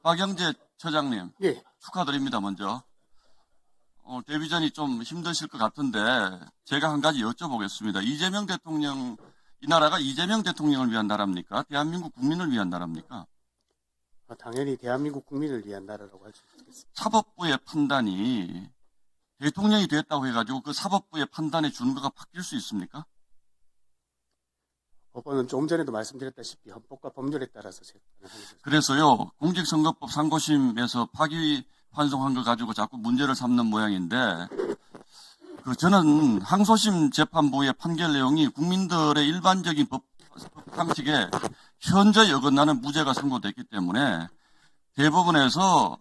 박영재 처장님, 예, 축하드립니다, 먼저. 데뷔전이 좀 힘드실 것 같은데, 제가 한 가지 여쭤보겠습니다. 이재명 대통령, 이 나라가 이재명 대통령을 위한 나라입니까? 대한민국 국민을 위한 나라입니까? 당연히 대한민국 국민을 위한 나라라고 할 수 있겠습니다. 사법부의 판단이 대통령이 됐다고 해가지고 그 사법부의 판단의 준거가 바뀔 수 있습니까? 법원은 조금 전에도 말씀드렸다시피 헌법과 법률에 따라서 재판을 하는 것입니다. 그래서요, 공직선거법 상고심에서 파기환송한 거 가지고 자꾸 문제를 삼는 모양인데, 저는 항소심 재판부의 판결 내용이 국민들의 일반적인 법 상식에 현저히 어긋나는 무죄가 선고됐기 때문에 대법원에서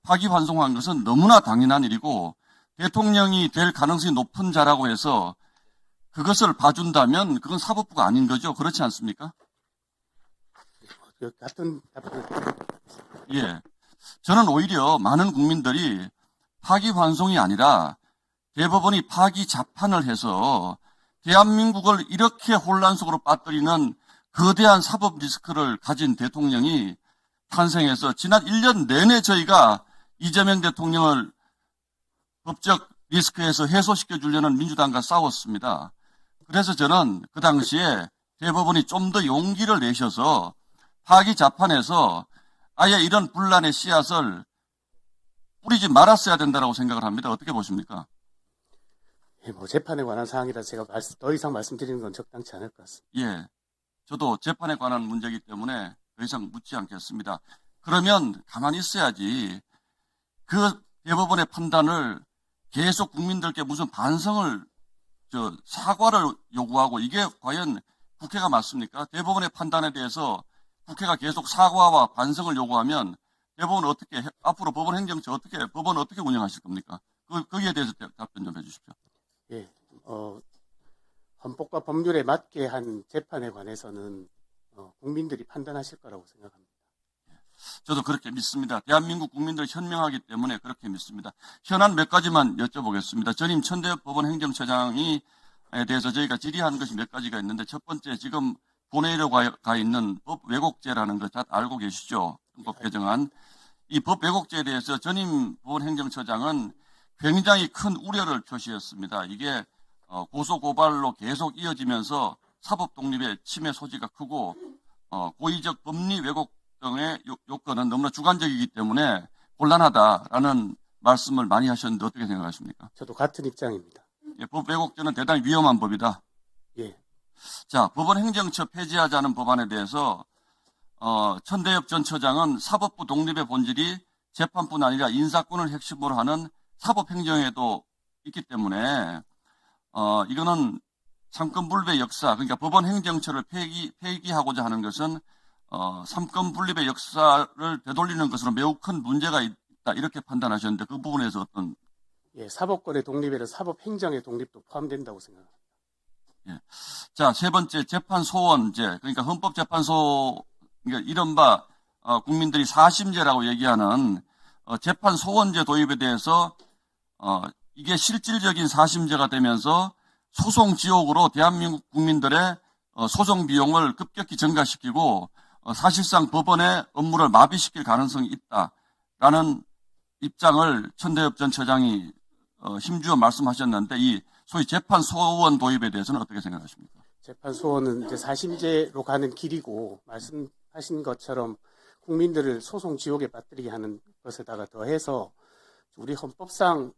파기환송한 것은 너무나 당연한 일이고, 대통령이 될 가능성이 높은 자라고 해서 그것을 봐준다면 그건 사법부가 아닌 거죠. 그렇지 않습니까? 같은 답변을 예. 저는 오히려 많은 국민들이 파기환송이 아니라 대법원이 파기자판을 해서 대한민국을 이렇게 혼란 속으로 빠뜨리는 거대한 사법 리스크를 가진 대통령이 탄생해서 지난 1년 내내 저희가 이재명 대통령을 법적 리스크에서 해소시켜 주려는 민주당과 싸웠습니다. 그래서 저는 그 당시에 대법원이 좀 더 용기를 내셔서 파기자판에서 아예 이런 분란의 씨앗을 뿌리지 말았어야 된다고 생각을 합니다. 어떻게 보십니까? 재판에 관한 사항이라 제가 더 이상 말씀드리는 건 적당치 않을 것 같습니다. 예. 저도 재판에 관한 문제이기 때문에 더 이상 묻지 않겠습니다. 그러면 가만히 있어야지 그 대법원의 판단을 계속 국민들께 무슨 반성을, 사과를 요구하고 이게 과연 국회가 맞습니까? 대법원의 판단에 대해서 국회가 계속 사과와 반성을 요구하면 대법원 앞으로 법원 행정처 법원 어떻게 운영하실 겁니까? 거기에 대해서 답변 좀 해주십시오. 예, 헌법과 법률에 맞게 한 재판에 관해서는 국민들이 판단하실 거라고 생각합니다. 저도 그렇게 믿습니다. 대한민국 국민들 현명하기 때문에 그렇게 믿습니다. 현안 몇 가지만 여쭤보겠습니다. 전임 천대법원 행정처장에 대해서 저희가 질의한 것이 몇 가지가 있는데, 첫 번째, 지금 본회의로 가 있는 법 왜곡죄라는 거 잘 알고 계시죠? 헌법 개정안. 이 법 왜곡죄에 대해서 전임 법원 행정처장은 굉장히 큰 우려를 표시했습니다. 이게 고소 고발로 계속 이어지면서 사법 독립의 침해 소지가 크고 고의적 법리 왜곡 등의 요건은 너무나 주관적이기 때문에 곤란하다라는 말씀을 많이 하셨는데 어떻게 생각하십니까? 저도 같은 입장입니다. 예, 법 왜곡죄는 대단히 위험한 법이다. 예, 자, 법원 행정처 폐지하자는 법안에 대해서 천대엽 전 처장은 사법부 독립의 본질이 재판뿐 아니라 인사권을 핵심으로 하는 사법행정에도 있기 때문에 이거는 삼권분립의 역사, 그러니까 법원 행정처를 폐기하고자 하는 것은 삼권분립의 역사를 되돌리는 것으로 매우 큰 문제가 있다, 이렇게 판단하셨는데 그 부분에서 어떤? 예, 사법권의 독립에는 사법행정의 독립도 포함된다고 생각합니다. 예. 자, 세 번째, 재판소원제, 그러니까 헌법재판소, 그러니까 이른바 국민들이 사심제라고 얘기하는 재판소원제 도입에 대해서 이게 실질적인 사심제가 되면서 소송 지옥으로 대한민국 국민들의 소송 비용을 급격히 증가시키고 사실상 법원의 업무를 마비시킬 가능성이 있다라는 입장을 천대엽 전 처장이 힘주어 말씀하셨는데, 이 소위 재판소원 도입에 대해서는 어떻게 생각하십니까? 재판소원은 이제 사심제로 가는 길이고, 말씀하신 것처럼 국민들을 소송 지옥에 빠뜨리게 하는 것에다가 더해서 우리 헌법상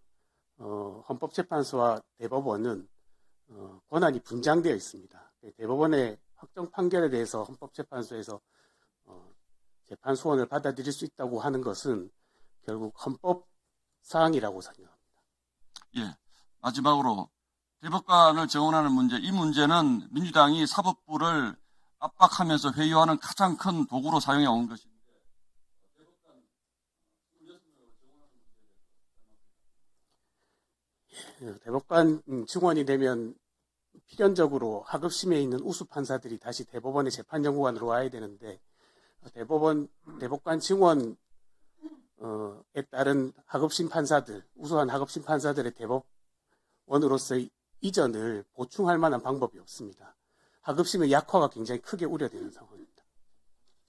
헌법재판소와 대법원은 권한이 분장되어 있습니다. 대법원의 확정 판결에 대해서 헌법재판소에서 재판소원을 받아들일 수 있다고 하는 것은 결국 헌법 사항이라고 생각합니다. 예. 마지막으로 대법관을 정원하는 문제, 이 문제는 민주당이 사법부를 압박하면서 회유하는 가장 큰 도구로 사용해 온 것입니다. 대법관 증원이 되면 필연적으로 하급심에 있는 우수 판사들이 다시 대법원의 재판연구관으로 와야 되는데, 대법관 증원에 따른 하급심 판사들, 우수한 하급심 판사들의 대법원으로서의 이전을 보충할 만한 방법이 없습니다. 하급심의 약화가 굉장히 크게 우려되는 상황입니다.